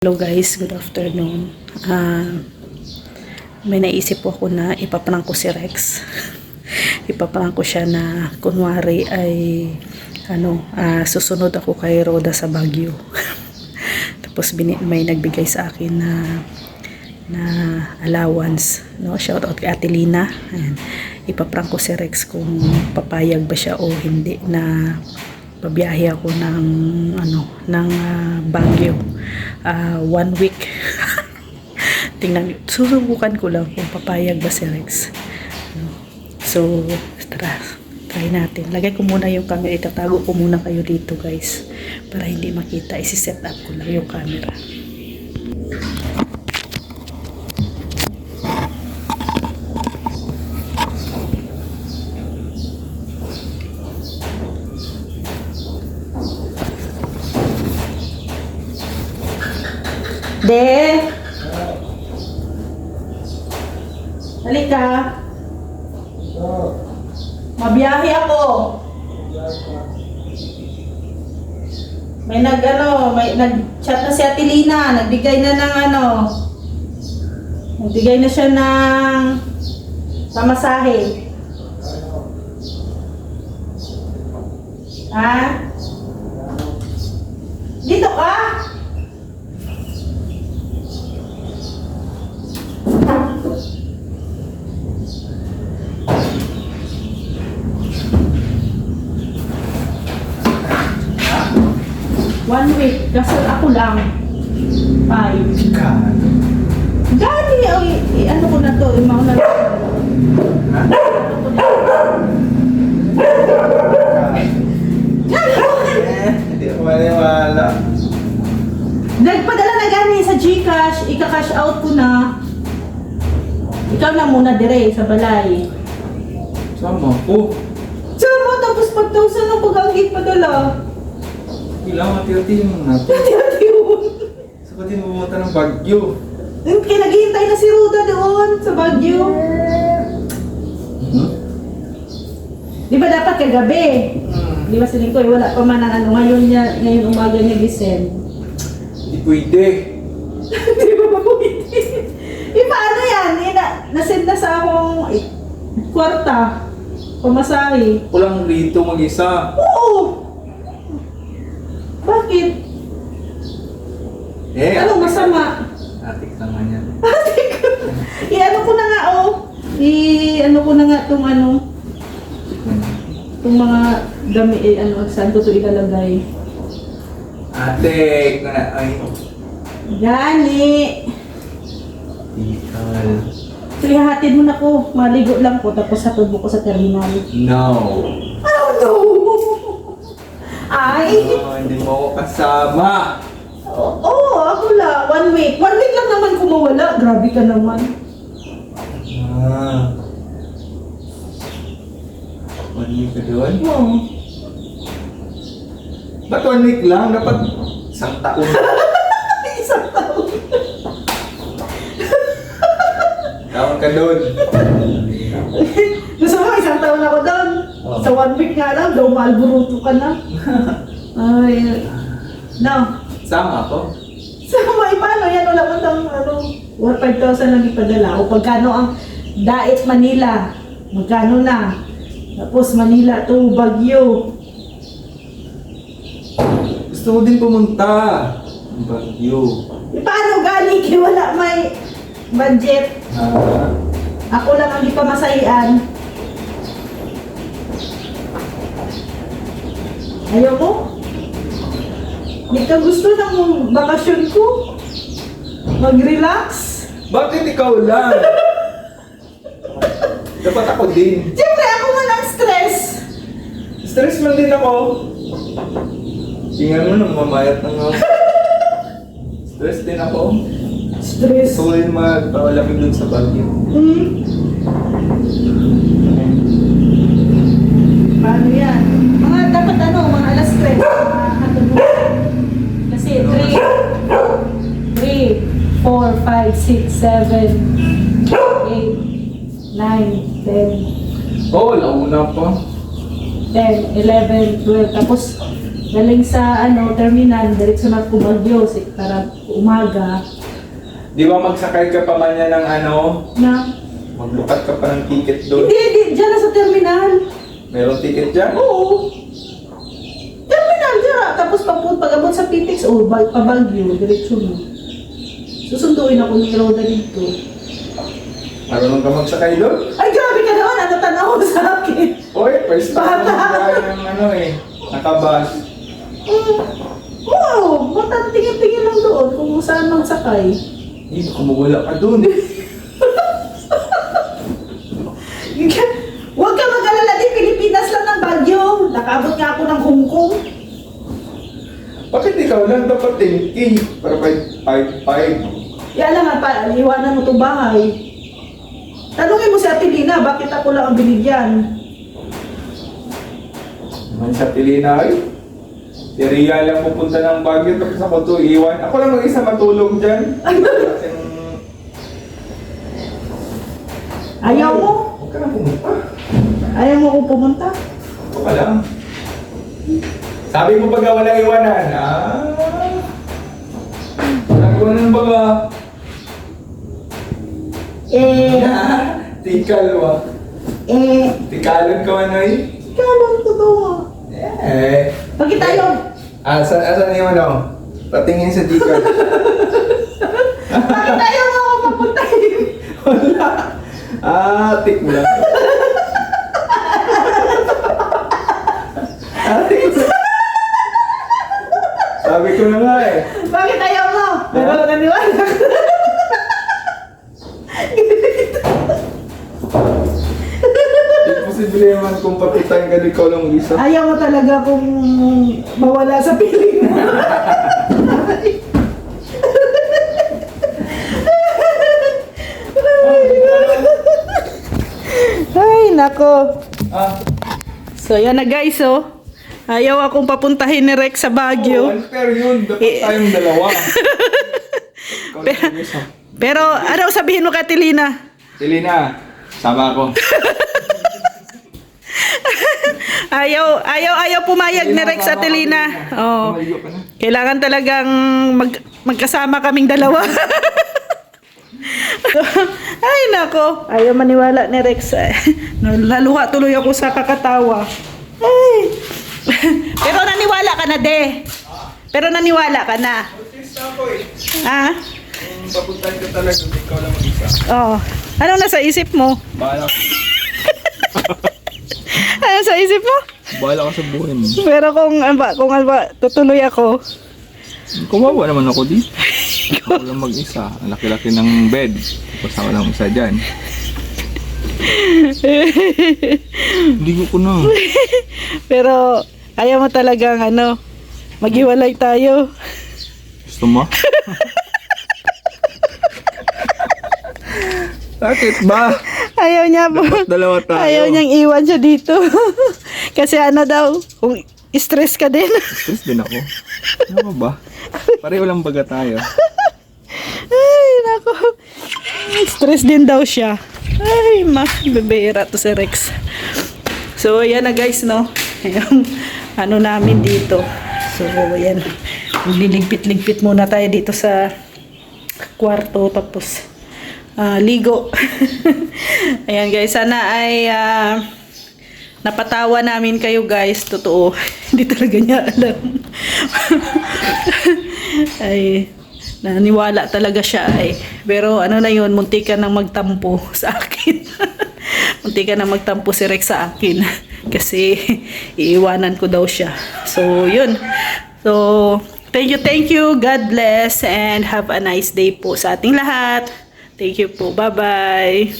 Hello guys, good afternoon. May naisip po ako na ipaprank ko si Rex. Ipaprank ko siya na kunwari ay susunod ako kay Roda sa Baguio. Tapos may nagbigay sa akin na allowance, no? Shout out kay Ate Lina. Ayan. Ipaprank ko si Rex kung papayag ba siya o hindi na pabiyahe ako ng Baguio 1 week. Tingnan, susubukan ko lang kung papayag ba si Rex. So try natin. Lagay ko muna yung camera, itatago ko muna kayo dito guys para hindi makita. Isi-set up ko lang yung camera. De! Halika! Mabiyahe ako! May nag-chat na si Ate Lina, nagbigay na nagbigay na siya ng pamasahe. Ha? Dito ka? One week, kasi ako lang. 5. Gani, ano ko na to, imaw na lang. Hindi ko maniwala. Nagpadala na gani sa GCash, ika-cash out ko na. Ikaw na muna dire sa balay. Sama po. Sama, tapos 5,000 ang pag-anggit padala. Kailangan hati-hati mo natin. Hati-hati yun. Sa pati pumunta ng Baguio. Naghihintay na si Ruda doon sa Baguio. Di ba dapat kagabi? Di ba siling ko, wala pa man ang ngayon umaga niya gising. Hindi pwede. Di ba pwede? Paano yan? Nasend na sa akong kwarta. Pamasahe. Kulang rito mag-isa. Oo! Bakit? Anong masama? Atik naman yan. I-ano ko na nga I-ano ko na nga itong itong mga dami saan ko ito ilalagay. Atik na ay. Gani! Tikal. So ihahatid mo na ko. Maligo lang ko tapos hatod mo ko sa terminal. No. Oh no! Ay! No, hindi mo ako kasama. Oo, ako lang. 1 week. 1 week lang naman kumawala. Grabe ka naman. One week ka doon? Oo. Ba't 1 week lang? Dapat isang taon. Isang taon. Taon ka doon. Gusto mo, isang taon ako doon. Oh. Sa 1 week nga lang, daw malburuto ka na. Ay, no. Sama ako. So, paano yan? Wala mo itong 5,000 lang ipadala. O pagkano ang Dait Manila? Magkano na? Tapos Manila to Baguio. Gusto ko din pumunta. Baguio. Paano gali? Kaya wala may budget. Ako lang ang ipamasahian. Ayaw mo? Hindi ka gusto ng bakasyon ko? Mag-relax? Bakit ikaw lang? Dapat ako din. Siyempre, ako nga ng stress. Stress man din ako. Tingnan mo nang mamayat ng ako. Stress din ako. Stress? Gusto ko rin magpawalamig dun sa Baguio. Paano yan? Dapat mga alas 3. Kasi 3, 4, 5, 6, 7, 8, 9, 10. Oo, launa pa. 10, 11, 12. Tapos, galing sa terminal, diretso na Baguio para umaga Di ba magsakay ka pa man yan ng ano? na Maglukat ka pa ng ticket doon. hindi, dyan na sa terminal. Meron ticket dyan? Oo. Terminal dyan. Tapos pag-abot sa PTX, pabagyo, diretso mo. Susunduin ako ni Roda dito. Marunong ka magsakay doon? Ay, grabe ka naman. Ano tanaw mo sa akin? Oy, first time Bata. na mag-drive ng ano eh. Nakabas. Wow, ba't tingin-tingin lang doon kung saan magsakay. Hindi, baka mawala ka doon. Huwag ka mag-alala din, Pilipinas lang ng Baguio. Nakabot nga ako ng Hong Kong. Bakit ikaw lang dapat 10K? Para 5.5. Kaya lang nga pa, iwanan mo itong bahay. Tanungin mo si Ate Lina, bakit ako lang ang binigyan? Naman sa Pilina ay. Si Ria lang pupunta ng Baguio tapos ako to iwan. Ako lang mag-isa matulog dyan. Kasing... Ayaw mo? Huwag ka na pumunta. Ayaw mo kung pumunta? Ito ka lang. Sabi mo baga walang iwanan. Walang iwanan baga. Tikal wa. Tikalon ka man ay. Ikaw lang totoo. Bakit tayo? Asan yung ano? Patingin sa tikal. Bakit tayo mo ako papuntahin? Wala. Tik mo lang. Tik mo. Sabi ko na nga eh. Bakit ayaw mo? Pero naniwala ka. Imposible naman kung papitan ka di ko lang isa. Ayaw mo talaga kung mawala sa piling mo. Ay, nako. So, yan na guys, oh. Ayaw akong papuntahin ni Rex sa Baguio. Unfair yun. Dapat tayong dalawa. Ikaw lang yung isa. Pero, ano sabihin mo kay Tilina? Selena, sama ako. Ayaw pumayag ni Rex sa Tilina. Oh. Maligo ka na. Kailangan talagang magkasama kaming dalawa. Ay, nako. Ayaw maniwala ni Rex. Naluha tuloy ako sa kakatawa. Ay. Pero naniwala ka na, de. Pero naniwala ka na. Artista ako eh. Ah? Kung papuntahan ka talaga, ikaw lang mag-isa. Oh. Ano nasa isip mo? Bahala ka. Ano sa isip mo? Bahala ka sa buhay mo. Pero kung tutuloy ako. Kumawa naman ako di. Ako lang mag-isa. Ang laki-laki ng bed. Tapos ako lang isa dyan. Hindi ko na. Pero ayaw mo talagang maghiwalay tayo. Gusto mo? Bakit ba? Ayaw niya po. Dapat dalawa tayo. Ayaw niyang iwan siya dito. Kasi daw, kung stress ka din. Stress din ako. Ano ba? Pareho lang baga tayo. Ay, nako. Stress din daw siya. Ay, bebera to si Rex. So, yan na guys, no? Yung namin dito. So, yan. Liligpit-ligpit muna tayo dito sa kwarto. Tapos, ligo. Ayan guys, sana ay napatawa namin kayo guys. Totoo. Hindi talaga niya alam. Ay, naniwala talaga siya ay. Pero na yun, munti ka nang magtampo sa akin. Munti ka nang magtampo si Rex sa akin. Kasi iiwanan ko daw siya. So, yun. So, thank you. God bless and have a nice day po sa ating lahat. Thank you po. Bye-bye.